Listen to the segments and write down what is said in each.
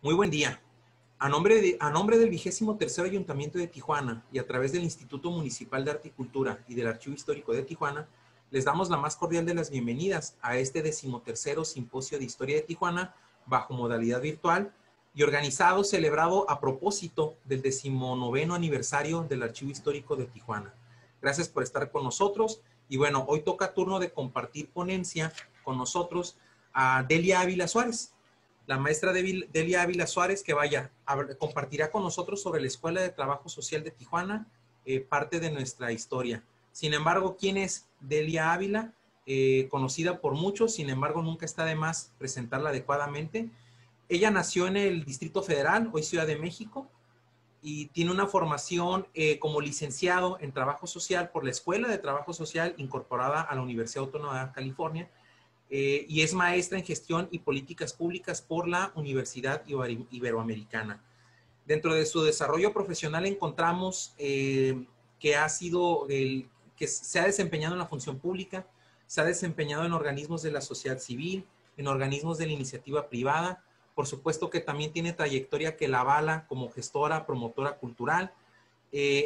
Muy buen día. A nombre del 23º Ayuntamiento de Tijuana y a través del Instituto Municipal de Arte y Cultura y del Archivo Histórico de Tijuana, les damos la más cordial de las bienvenidas a este 13º Simposio de Historia de Tijuana bajo modalidad virtual y organizado, celebrado a propósito del 19º aniversario del Archivo Histórico de Tijuana. Gracias por estar con nosotros y bueno, hoy toca turno de compartir ponencia con nosotros a Delia Ávila Suárez. La maestra Delia Ávila Suárez, que compartirá con nosotros sobre la Escuela de Trabajo Social de Tijuana, parte de nuestra historia. Sin embargo, ¿quién es Delia Ávila? Conocida por muchos, sin embargo, nunca está de más presentarla adecuadamente. Ella nació en el Distrito Federal, hoy Ciudad de México, y tiene una formación como licenciado en Trabajo Social por la Escuela de Trabajo Social incorporada a la Universidad Autónoma de California, y es maestra en gestión y políticas públicas por la Universidad Iberoamericana. Dentro de su desarrollo profesional encontramos que se ha desempeñado en la función pública, se ha desempeñado en organismos de la sociedad civil, en organismos de la iniciativa privada, por supuesto que también tiene trayectoria que la avala como gestora, promotora cultural,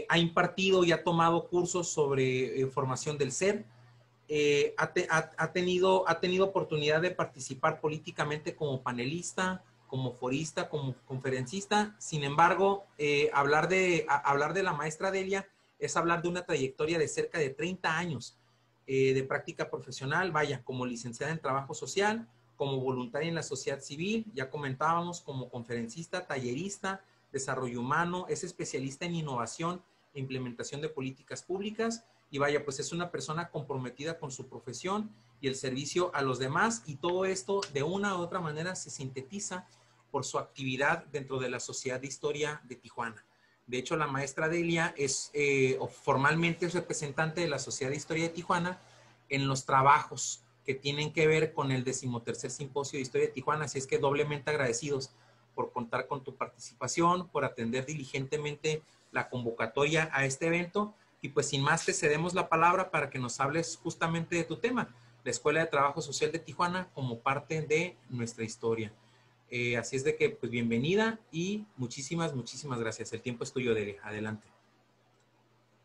ha impartido y ha tomado cursos sobre formación del ser, ha tenido oportunidad de participar políticamente como panelista, como forista, como conferencista. Sin embargo, hablar de la maestra Delia es hablar de una trayectoria de cerca de 30 años de práctica profesional, vaya, como licenciada en trabajo social, como voluntaria en la sociedad civil, ya comentábamos, como conferencista, tallerista, desarrollo humano, es especialista en innovación e implementación de políticas públicas. Y vaya, pues es una persona comprometida con su profesión y el servicio a los demás, y todo esto de una u otra manera se sintetiza por su actividad dentro de la Sociedad de Historia de Tijuana. De hecho, la maestra Delia es formalmente es representante de la Sociedad de Historia de Tijuana en los trabajos que tienen que ver con el 13º Simposio de Historia de Tijuana, así es que doblemente agradecidos por contar con tu participación, por atender diligentemente la convocatoria a este evento. Y pues sin más te cedemos la palabra para que nos hables justamente de tu tema, la Escuela de Trabajo Social de Tijuana como parte de nuestra historia. Así es de que pues bienvenida y muchísimas gracias. El tiempo es tuyo, Delia. Adelante.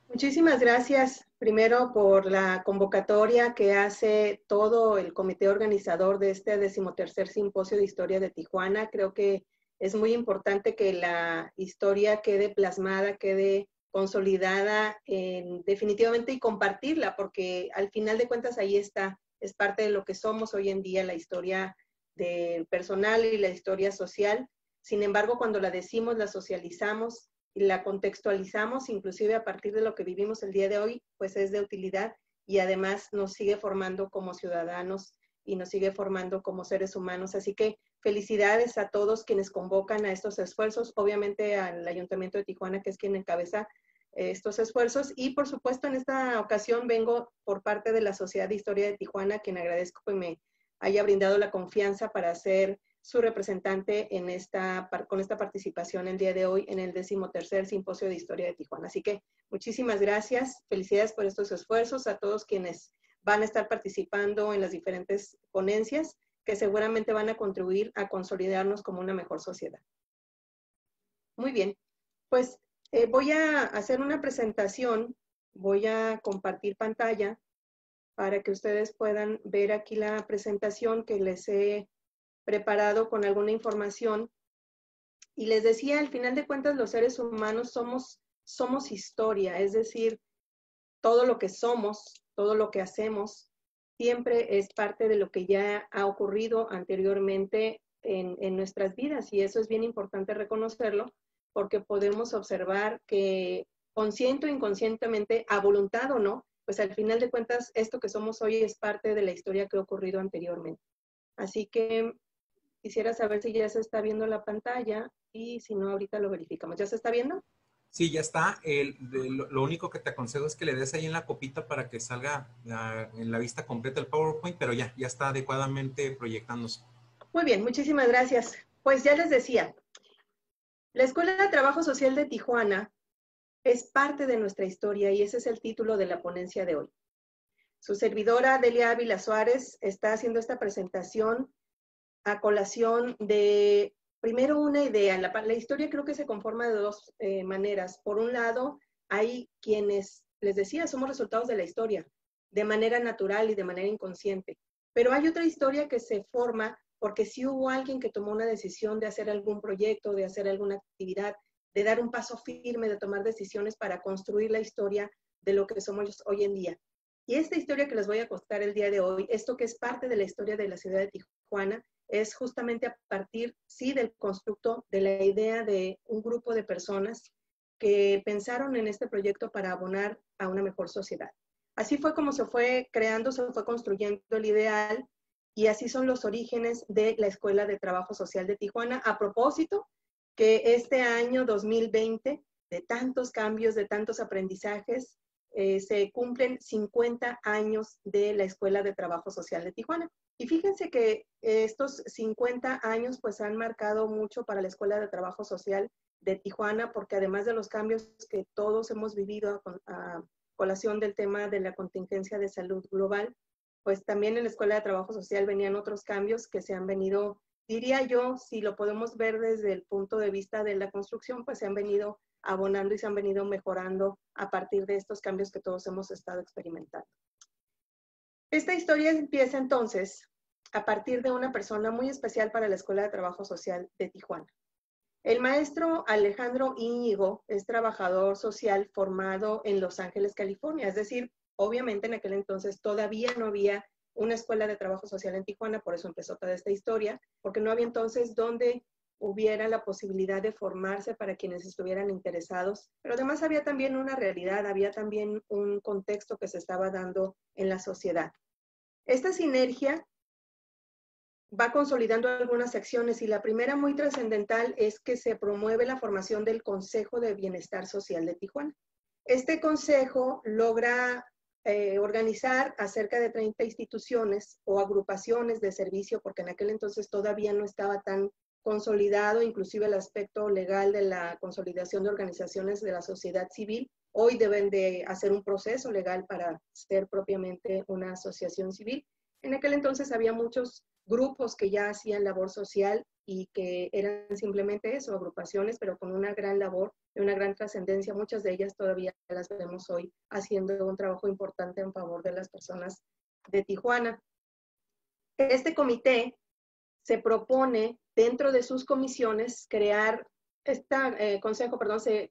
Muchísimas gracias primero por la convocatoria que hace todo el comité organizador de este 13º Simposio de Historia de Tijuana. Creo que es muy importante que la historia quede plasmada, quede consolidada definitivamente, y compartirla, porque al final de cuentas ahí está, es parte de lo que somos hoy en día, la historia del personal y la historia social. Sin embargo, cuando la decimos, la socializamos y la contextualizamos, inclusive a partir de lo que vivimos el día de hoy, pues es de utilidad, y además nos sigue formando como ciudadanos y nos sigue formando como seres humanos. Así que felicidades a todos quienes convocan a estos esfuerzos, obviamente al Ayuntamiento de Tijuana, que es quien encabeza estos esfuerzos, y por supuesto en esta ocasión vengo por parte de la Sociedad de Historia de Tijuana, quien agradezco que me haya brindado la confianza para ser su representante con esta participación el día de hoy en el 13º Simposio de Historia de Tijuana. Así que muchísimas gracias, felicidades por estos esfuerzos a todos quienes van a estar participando en las diferentes ponencias que seguramente van a contribuir a consolidarnos como una mejor sociedad. Muy bien, pues voy a hacer una presentación, voy a compartir pantalla para que ustedes puedan ver aquí la presentación que les he preparado con alguna información. Y les decía, al final de cuentas, los seres humanos somos historia, es decir, todo lo que somos, todo lo que hacemos, siempre es parte de lo que ya ha ocurrido anteriormente en nuestras vidas, y eso es bien importante reconocerlo, porque podemos observar que consciente o inconscientemente, a voluntad o no, pues al final de cuentas, esto que somos hoy es parte de la historia que ha ocurrido anteriormente. Así que quisiera saber si ya se está viendo la pantalla, y si no, ahorita lo verificamos. ¿Ya se está viendo? Sí, ya está. Lo único que te aconsejo es que le des ahí en la copita para que salga en la vista completa el PowerPoint, pero ya está adecuadamente proyectándose. Muy bien, muchísimas gracias. Pues ya les decía, la Escuela de Trabajo Social de Tijuana es parte de nuestra historia, y ese es el título de la ponencia de hoy. Su servidora, Delia Ávila Suárez, está haciendo esta presentación a colación de primero una idea. La historia creo que se conforma de dos maneras. Por un lado, hay quienes, les decía, somos resultados de la historia, de manera natural y de manera inconsciente. Pero hay otra historia que se forma porque sí hubo alguien que tomó una decisión de hacer algún proyecto, de hacer alguna actividad, de dar un paso firme, de tomar decisiones para construir la historia de lo que somos hoy en día. Y esta historia que les voy a contar el día de hoy, esto que es parte de la historia de la ciudad de Tijuana, es justamente a partir, sí, del constructo, de la idea de un grupo de personas que pensaron en este proyecto para abonar a una mejor sociedad. Así fue como se fue creando, se fue construyendo el ideal, y así son los orígenes de la Escuela de Trabajo Social de Tijuana. A propósito, que este año 2020, de tantos cambios, de tantos aprendizajes, se cumplen 50 años de la Escuela de Trabajo Social de Tijuana. Y fíjense que estos 50 años pues han marcado mucho para la Escuela de Trabajo Social de Tijuana, porque además de los cambios que todos hemos vivido a colación del tema de la contingencia de salud global, pues también en la Escuela de Trabajo Social venían otros cambios que se han venido, diría yo, si lo podemos ver desde el punto de vista de la construcción, pues se han venido abonando y se han venido mejorando a partir de estos cambios que todos hemos estado experimentando. Esta historia empieza entonces a partir de una persona muy especial para la Escuela de Trabajo Social de Tijuana. El maestro Alejandro Íñigo es trabajador social formado en Los Ángeles, California, es decir, obviamente en aquel entonces todavía no había una escuela de trabajo social en Tijuana, por eso empezó toda esta historia, porque no había entonces donde hubiera la posibilidad de formarse para quienes estuvieran interesados, pero además había también una realidad, había también un contexto que se estaba dando en la sociedad. Esta sinergia va consolidando algunas acciones, y la primera muy trascendental es que se promueve la formación del Consejo de Bienestar Social de Tijuana. Este consejo logra organizar a cerca de 30 instituciones o agrupaciones de servicio, porque en aquel entonces todavía no estaba tan consolidado, inclusive el aspecto legal de la consolidación de organizaciones de la sociedad civil. Hoy deben de hacer un proceso legal para ser propiamente una asociación civil. En aquel entonces había muchos grupos que ya hacían labor social y que eran simplemente eso, agrupaciones, pero con una gran labor, de una gran trascendencia. Muchas de ellas todavía las vemos hoy haciendo un trabajo importante en favor de las personas de Tijuana. Este comité se propone dentro de sus comisiones crear, consejo, perdón, se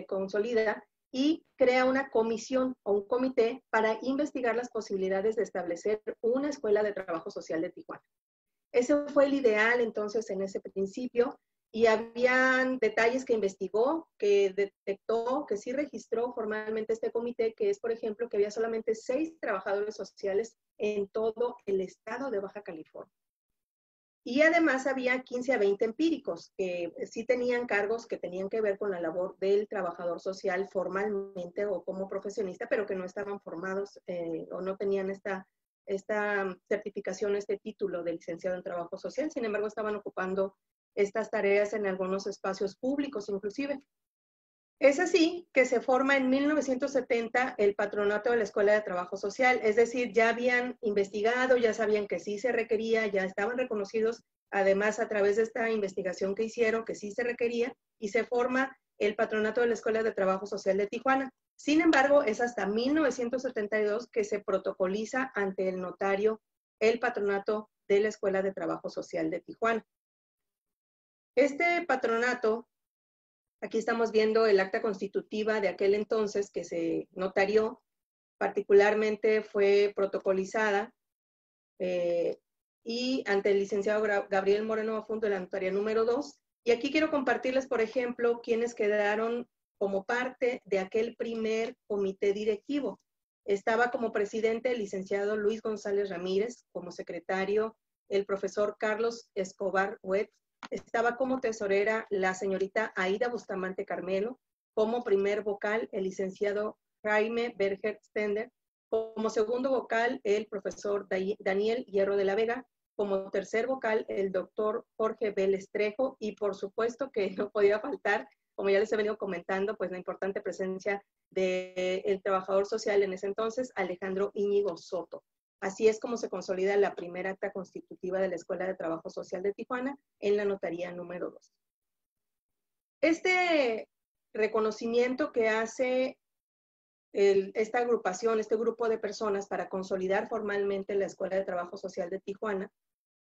consolida y crea una comisión o un comité para investigar las posibilidades de establecer una escuela de trabajo social de Tijuana. Ese fue el ideal entonces en ese principio, y habían detalles que investigó, que detectó, que sí registró formalmente este comité, que es, por ejemplo, que había solamente 6 trabajadores sociales en todo el estado de Baja California. Y además había 15 a 20 empíricos que sí tenían cargos que tenían que ver con la labor del trabajador social formalmente o como profesionista, pero que no estaban formados o no tenían esta certificación, este título de licenciado en trabajo social. Sin embargo, estaban ocupando estas tareas en algunos espacios públicos inclusive. Es así que se forma en 1970 el patronato de la Escuela de Trabajo Social, es decir, ya habían investigado, ya sabían que sí se requería, ya estaban reconocidos, además a través de esta investigación que hicieron, que sí se requería, y se forma el patronato de la Escuela de Trabajo Social de Tijuana. Sin embargo, es hasta 1972 que se protocoliza ante el notario el patronato de la Escuela de Trabajo Social de Tijuana. Este patronato, aquí estamos viendo el acta constitutiva de aquel entonces que se notarió, particularmente fue protocolizada y ante el licenciado Gabriel Moreno Afunto de la notaría número 2. Y aquí quiero compartirles, por ejemplo, quienes quedaron como parte de aquel primer comité directivo. Estaba como presidente el licenciado Luis González Ramírez, como secretario el profesor Carlos Escobar Wetz, estaba como tesorera la señorita Aida Bustamante Carmelo, como primer vocal el licenciado Jaime Berger Stender, como segundo vocal el profesor Daniel Hierro de la Vega, como tercer vocal el doctor Jorge Vélez Trejo, y por supuesto que no podía faltar, como ya les he venido comentando, pues la importante presencia del trabajador social en ese entonces, Alejandro Íñigo Soto. Así es como se consolida la primera acta constitutiva de la Escuela de Trabajo Social de Tijuana en la notaría número 2. Este reconocimiento que hace esta agrupación, este grupo de personas para consolidar formalmente la Escuela de Trabajo Social de Tijuana,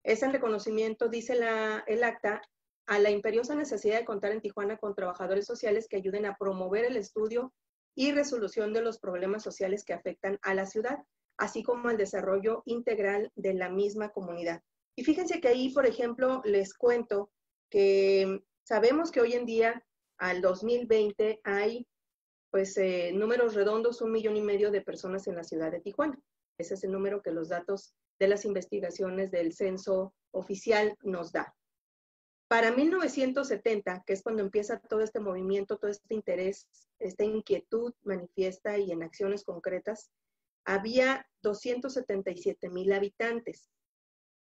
es el reconocimiento, dice el acta, a la imperiosa necesidad de contar en Tijuana con trabajadores sociales que ayuden a promover el estudio y resolución de los problemas sociales que afectan a la ciudad, así como el desarrollo integral de la misma comunidad. Y fíjense que ahí, por ejemplo, les cuento que sabemos que hoy en día, al 2020, hay pues números redondos, 1,5 millones de personas en la ciudad de Tijuana. Ese es el número que los datos de las investigaciones del censo oficial nos da. Para 1970, que es cuando empieza todo este movimiento, todo este interés, esta inquietud manifiesta y en acciones concretas, había 277,000 habitantes.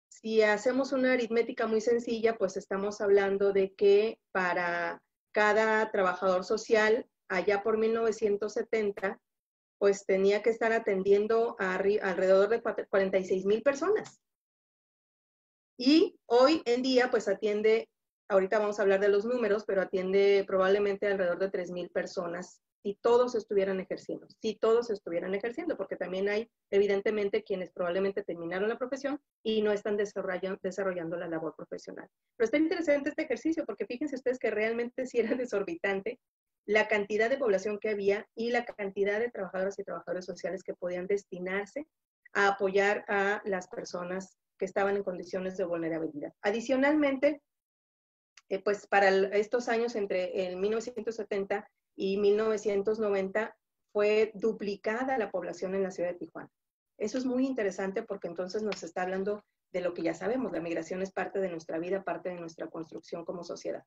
Si hacemos una aritmética muy sencilla, pues estamos hablando de que para cada trabajador social, allá por 1970, pues tenía que estar atendiendo a alrededor de 46,000 personas. Y hoy en día, pues atiende, ahorita vamos a hablar de los números, pero atiende probablemente alrededor de 3,000 personas si todos estuvieran ejerciendo, porque también hay evidentemente quienes probablemente terminaron la profesión y no están desarrollando la labor profesional. Pero está interesante este ejercicio, porque fíjense ustedes que realmente sí era desorbitante la cantidad de población que había y la cantidad de trabajadoras y trabajadores sociales que podían destinarse a apoyar a las personas que estaban en condiciones de vulnerabilidad. Adicionalmente, pues para estos años entre el 1970 y 1990 fue duplicada la población en la ciudad de Tijuana. Eso es muy interesante porque entonces nos está hablando de lo que ya sabemos, la migración es parte de nuestra vida, parte de nuestra construcción como sociedad.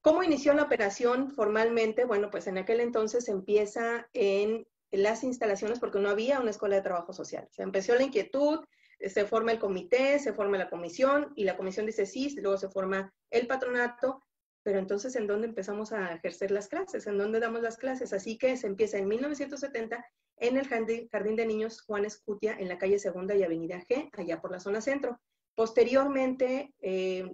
¿Cómo inició la operación formalmente? Bueno, pues en aquel entonces empieza en las instalaciones porque no había una escuela de trabajo social. Se empezó la inquietud, se forma el comité, se forma la comisión y la comisión dice sí, luego se forma el patronato, pero entonces ¿en dónde empezamos a ejercer las clases? ¿En dónde damos las clases? Así que se empieza en 1970 en el Jardín de Niños Juan Escutia en la calle Segunda y Avenida G, allá por la zona centro. Posteriormente,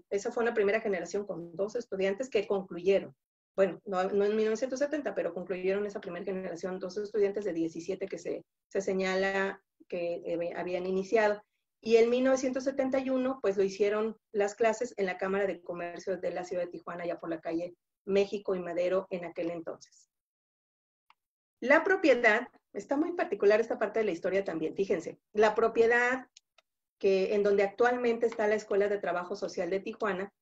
esa fue una primera generación con 2 estudiantes que concluyeron. Bueno, no en 1970, pero concluyeron esa primera generación, 2 estudiantes de 17 que se señala que habían iniciado. Y en 1971, pues lo hicieron las clases en la Cámara de Comercio de la ciudad de Tijuana, ya por la calle México y Madero en aquel entonces. La propiedad, está muy particular esta parte de la historia también, fíjense, la propiedad que en donde actualmente está la Escuela de Trabajo Social de Tijuana,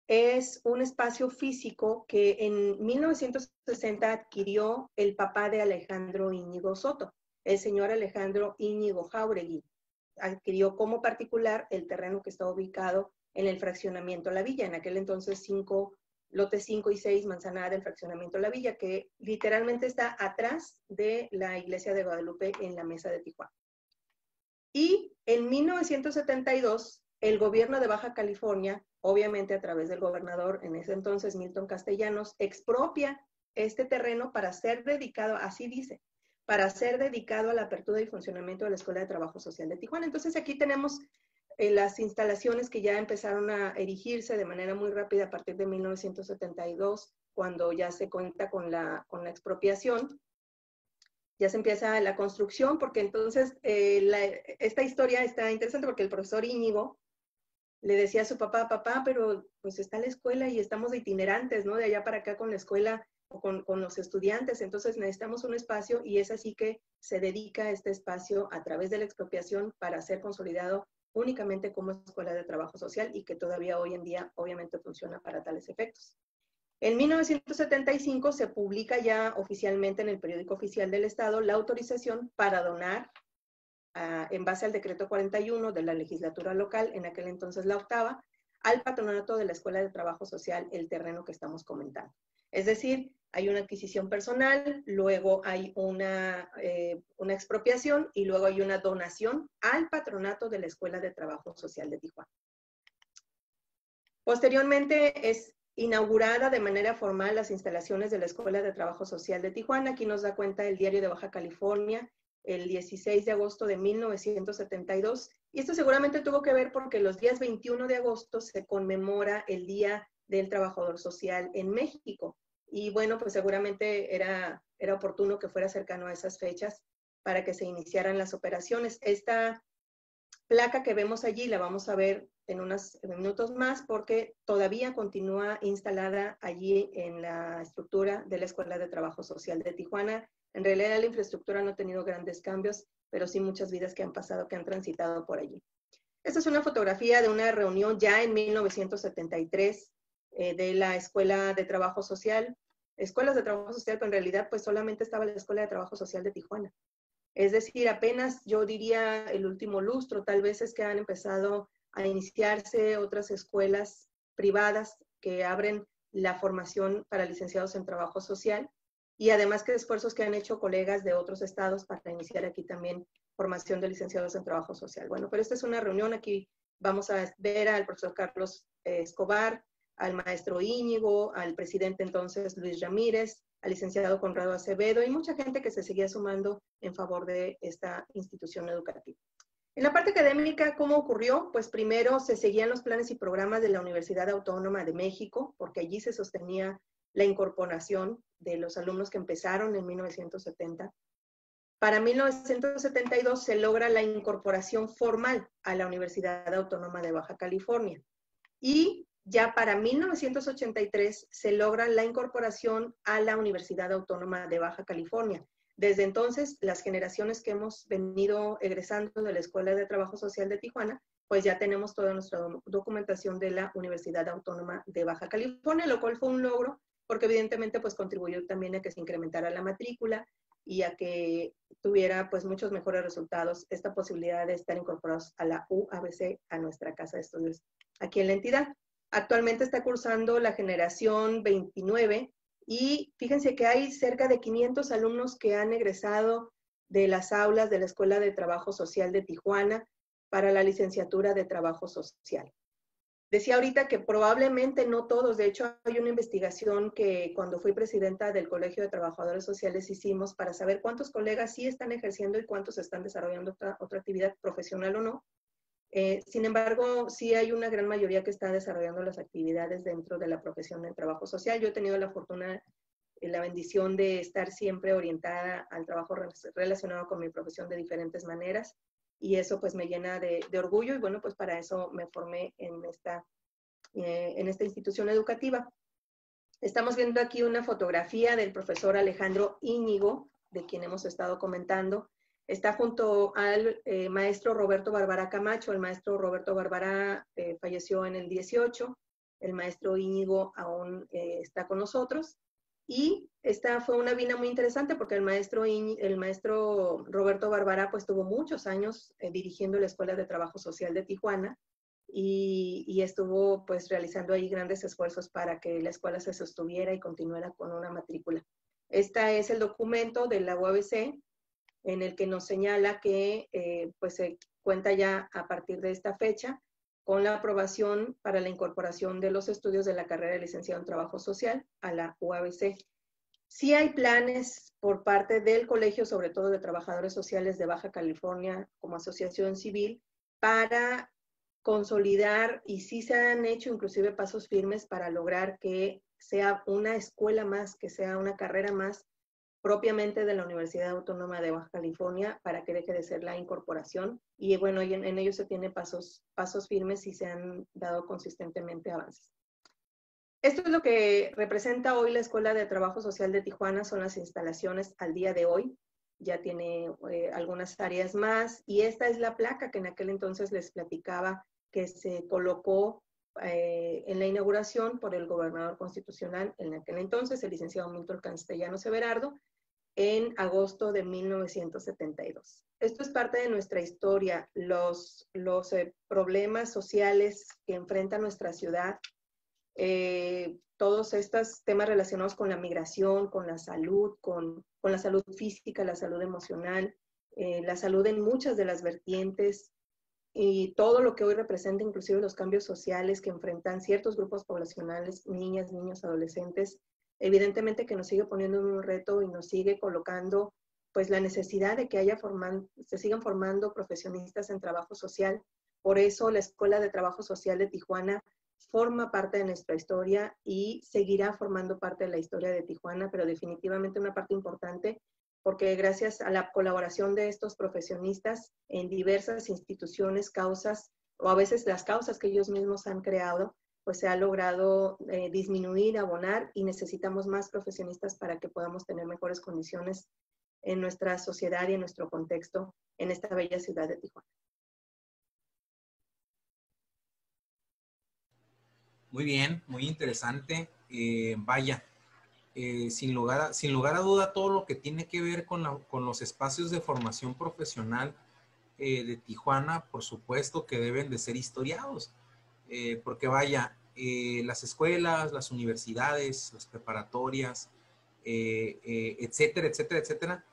es un espacio físico que en 1960 adquirió el papá de Alejandro Íñigo Soto, el señor Alejandro Íñigo Jáuregui. Adquirió como particular el terreno que está ubicado en el fraccionamiento La Villa, en aquel entonces lotes 5 y 6, manzanada del fraccionamiento La Villa, que literalmente está atrás de la iglesia de Guadalupe en la Mesa de Tijuana. Y en 1972, el gobierno de Baja California, obviamente a través del gobernador en ese entonces, Milton Castellanos, expropia este terreno para ser dedicado, así dice, para ser dedicado a la apertura y funcionamiento de la Escuela de Trabajo Social de Tijuana. Entonces aquí tenemos las instalaciones que ya empezaron a erigirse de manera muy rápida a partir de 1972, cuando ya se cuenta con la expropiación. Ya se empieza la construcción, porque entonces esta historia está interesante porque el profesor Íñigo le decía a su papá, pero pues está la escuela y estamos de itinerantes, ¿no? De allá para acá con la escuela o con los estudiantes, entonces necesitamos un espacio y es así que se dedica este espacio a través de la expropiación para ser consolidado únicamente como escuela de trabajo social y que todavía hoy en día obviamente funciona para tales efectos. En 1975 se publica ya oficialmente en el periódico oficial del Estado la autorización para donar, en base al decreto 41 de la legislatura local, en aquel entonces la 8ª, al patronato de la Escuela de Trabajo Social el terreno que estamos comentando. Es decir, hay una adquisición personal, luego hay una expropiación y luego hay una donación al patronato de la Escuela de Trabajo Social de Tijuana. Posteriormente es inaugurada de manera formal las instalaciones de la Escuela de Trabajo Social de Tijuana. Aquí nos da cuenta el Diario de Baja California el 16 de agosto de 1972. Y esto seguramente tuvo que ver porque los días 21 de agosto se conmemora el Día del Trabajador Social en México. Y bueno, pues seguramente era oportuno que fuera cercano a esas fechas para que se iniciaran las operaciones. Esta placa que vemos allí la vamos a ver en unos minutos más porque todavía continúa instalada allí en la estructura de la Escuela de Trabajo Social de Tijuana. En realidad la infraestructura no ha tenido grandes cambios, pero sí muchas vidas que han pasado, que han transitado por allí. Esta es una fotografía de una reunión ya en 1973 de la Escuela de Trabajo Social. Escuelas de Trabajo Social, pero en realidad pues solamente estaba la Escuela de Trabajo Social de Tijuana. Es decir, apenas yo diría el último lustro, tal vez es que han empezado a iniciarse otras escuelas privadas que abren la formación para licenciados en trabajo social y además que esfuerzos que han hecho colegas de otros estados para iniciar aquí también formación de licenciados en trabajo social. Bueno, pero esta es una reunión, aquí vamos a ver al profesor Carlos Escobar, al maestro Íñigo, al presidente entonces Luis Ramírez, al licenciado Conrado Acevedo y mucha gente que se seguía sumando en favor de esta institución educativa. En la parte académica, ¿cómo ocurrió? Pues primero se seguían los planes y programas de la Universidad Autónoma de México, porque allí se sostenía la incorporación de los alumnos que empezaron en 1970. Para 1972 se logra la incorporación formal a la Universidad Autónoma de Baja California. Y ya para 1983 se logra la incorporación a la Universidad Autónoma de Baja California. Desde entonces, las generaciones que hemos venido egresando de la Escuela de Trabajo Social de Tijuana, pues ya tenemos toda nuestra documentación de la Universidad Autónoma de Baja California, lo cual fue un logro, porque evidentemente pues contribuyó también a que se incrementara la matrícula y a que tuviera pues muchos mejores resultados esta posibilidad de estar incorporados a la UABC, a nuestra casa de estudios aquí en la entidad. Actualmente está cursando la generación 29 y fíjense que hay cerca de 500 alumnos que han egresado de las aulas de la Escuela de Trabajo Social de Tijuana para la licenciatura de Trabajo Social. Decía ahorita que probablemente no todos, de hecho hay una investigación que cuando fui presidenta del Colegio de Trabajadores Sociales hicimos para saber cuántos colegas sí están ejerciendo y cuántos están desarrollando otra actividad profesional o no. Sin embargo, sí hay una gran mayoría que está desarrollando las actividades dentro de la profesión del trabajo social. Yo he tenido la fortuna, la bendición de estar siempre orientada al trabajo relacionado con mi profesión de diferentes maneras y eso pues me llena de orgullo y bueno, pues para eso me formé en esta institución educativa. Estamos viendo aquí una fotografía del profesor Alejandro Íñigo, de quien hemos estado comentando. Está junto al maestro Roberto Bárbara Camacho. El maestro Roberto Bárbara falleció en el 18. El maestro Íñigo aún está con nosotros. Y esta fue una vina muy interesante porque el maestro Roberto Bárbara pues tuvo muchos años dirigiendo la Escuela de Trabajo Social de Tijuana y estuvo pues realizando ahí grandes esfuerzos para que la escuela se sostuviera y continuara con una matrícula. Este es el documento de la UABC en el que nos señala que pues se cuenta ya a partir de esta fecha con la aprobación para la incorporación de los estudios de la carrera de licenciado en Trabajo Social a la UABC. Sí hay planes por parte del Colegio, sobre todo de Trabajadores Sociales de Baja California como asociación civil, para consolidar y sí se han hecho inclusive pasos firmes para lograr que sea una escuela más, que sea una carrera más propiamente de la Universidad Autónoma de Baja California para que deje de ser la incorporación. Y bueno, en ello se tiene pasos firmes y se han dado consistentemente avances. Esto es lo que representa hoy la Escuela de Trabajo Social de Tijuana, son las instalaciones al día de hoy. Ya tiene algunas áreas más y esta es la placa que en aquel entonces les platicaba que se colocó en la inauguración por el gobernador constitucional en aquel entonces, el licenciado Milton Castellanos Everardo, en agosto de 1972. Esto es parte de nuestra historia, los problemas sociales que enfrenta nuestra ciudad, todos estos temas relacionados con la migración, con la salud, con la salud física, la salud emocional, la salud en muchas de las vertientes y todo lo que hoy representa, inclusive los cambios sociales que enfrentan ciertos grupos poblacionales, niñas, niños, adolescentes, evidentemente que nos sigue poniendo en un reto y nos sigue colocando pues la necesidad de que se sigan formando profesionistas en trabajo social. Por eso la Escuela de Trabajo Social de Tijuana forma parte de nuestra historia y seguirá formando parte de la historia de Tijuana, pero definitivamente una parte importante, porque gracias a la colaboración de estos profesionistas en diversas instituciones, causas, o a veces las causas que ellos mismos han creado, pues se ha logrado disminuir, abonar, y necesitamos más profesionistas para que podamos tener mejores condiciones en nuestra sociedad y en nuestro contexto en esta bella ciudad de Tijuana. Muy bien, muy interesante. Vaya, sin lugar a duda, todo lo que tiene que ver con los espacios de formación profesional de Tijuana, por supuesto que deben de ser historiados, porque vaya, las escuelas, las universidades, las preparatorias, etcétera, etcétera, etcétera,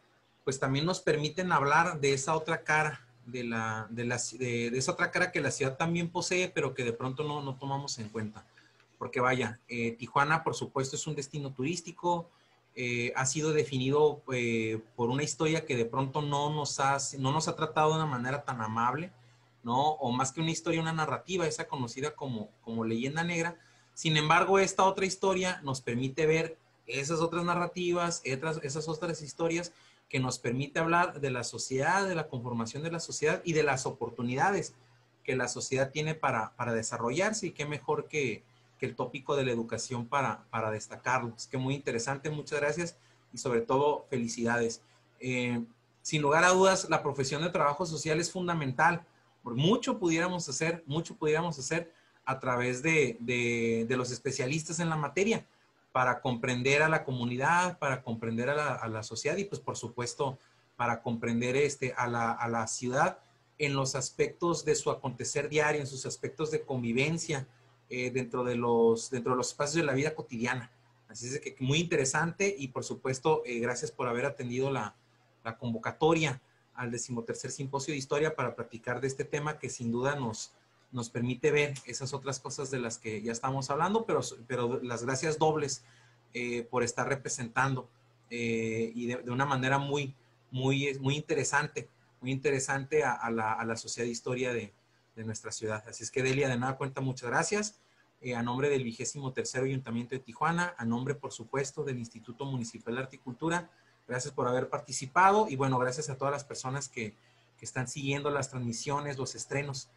pues también nos permiten hablar de esa otra cara, de esa otra cara que la ciudad también posee, pero que de pronto no tomamos en cuenta. Porque vaya, Tijuana, por supuesto, es un destino turístico, ha sido definido por una historia que de pronto no nos ha tratado de una manera tan amable, ¿no? O más que una historia, una narrativa, esa conocida como leyenda negra. Sin embargo, esta otra historia nos permite ver esas otras narrativas, esas otras historias que nos permite hablar de la sociedad, de la conformación de la sociedad y de las oportunidades que la sociedad tiene para desarrollarse, y qué mejor que el tópico de la educación para destacarlo. Es que muy interesante, muchas gracias y sobre todo felicidades. Sin lugar a dudas, la profesión de trabajo social es fundamental. Mucho pudiéramos hacer a través de los especialistas en la materia para comprender a la comunidad, para comprender a la sociedad y pues por supuesto para comprender a la ciudad en los aspectos de su acontecer diario, en sus aspectos de convivencia, dentro de los espacios de la vida cotidiana. Así es que muy interesante y por supuesto gracias por haber atendido la convocatoria al 13º Simposio de Historia para platicar de este tema que sin duda nos permite ver esas otras cosas de las que ya estamos hablando, pero las gracias dobles por estar representando y de una manera muy interesante a la Sociedad de Historia de nuestra ciudad. Así es que Delia, de nada cuenta, muchas gracias. A nombre del 23º Ayuntamiento de Tijuana, a nombre, por supuesto, del Instituto Municipal de Arte y Cultura, gracias por haber participado y bueno, gracias a todas las personas que están siguiendo las transmisiones, los estrenos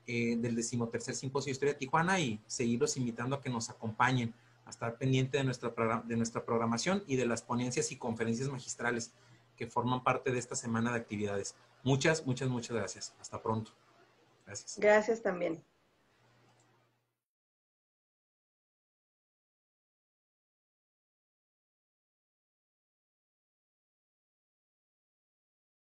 del 13º Simposio de Historia de Tijuana y seguirlos invitando a que nos acompañen, a estar pendiente de nuestra programación y de las ponencias y conferencias magistrales que forman parte de esta semana de actividades. Muchas gracias. Hasta pronto. Gracias. Gracias también.